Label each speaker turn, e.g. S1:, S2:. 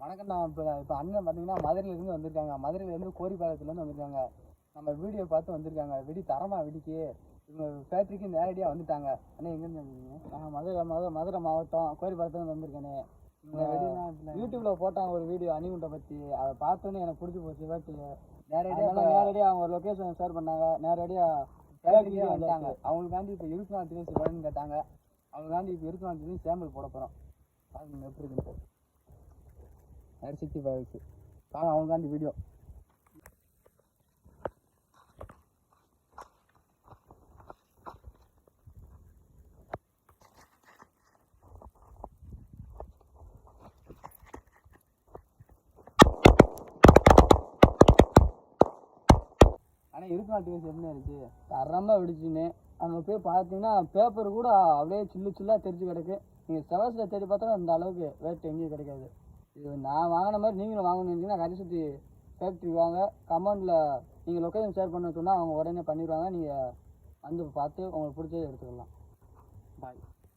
S1: வணக்கம்ண்ணா. இப்போ அண்ணன் பார்த்தீங்கன்னா மதுரையிலேருந்து வந்திருக்காங்க. மதுரையிலேருந்து கோரிப்பாளையத்துலேருந்து வந்திருக்காங்க. நம்ம வீடியோ பார்த்து வந்திருக்காங்க. வெடி தரமாக வெடிக்கு இவங்க ஃபேக்ட்ரிக்கு நேரடியாக வந்துட்டாங்க. அண்ணா எங்கேருந்து வந்தீங்க?
S2: மதுரை மாவட்டம் கோரிப்பாளையத்துலேருந்து வந்திருக்கேனே. இந்த வெடிலாம் யூடியூப்பில் போட்டாங்க ஒரு வீடியோ அணிகுண்டை பற்றி. அதை பார்த்தோன்னே எனக்கு பிடிச்சி போச்சு. பட் நேரடியாக அவங்க ஒரு லொக்கேஷன் ஷேர் பண்ணாங்க. நேரடியாக
S1: ஃபேக்ட்ரிக்கே வந்துட்டாங்க. அவங்களுக்காண்டி இப்போ 24 தினேஷ் வேணும்னு கேட்டாங்க. அவங்களுக்காண்டி இப்போ 24 தினேஷ் சாம்பிள் போட போகிறோம். பாருங்க எப்படி இருக்குன்னு. 65 பாருங்க அவங்களுக்காண்டி வீடியோ. ஆனால் 24 தினேஷ் என்ன இருந்துச்சு?
S2: தரமாக வெடிச்சுன்னு அங்கே போய் பார்த்தீங்கன்னா பேப்பர் கூட அப்படியே சில்லாக தெரிஞ்சு கிடக்கு. நீங்கள் செவஸில் தேடி பார்த்தா அந்த அளவுக்கு ரேட் எங்கேயும் கிடைக்காது. இது நான் வாங்கின மாதிரி நீங்களும் வாங்கணுன்னா கரிசட்டி ஃபேக்ட்ரி வாங்க. கமெண்டில் நீங்கள் லொக்கேஷன் ஷேர் பண்ண சொன்னால் அவங்க உடனே பண்ணிடுவாங்க. நீங்கள் வந்து பார்த்து உங்களுக்கு பிடிச்சதை எடுத்துக்கலாம்.
S1: பாய்.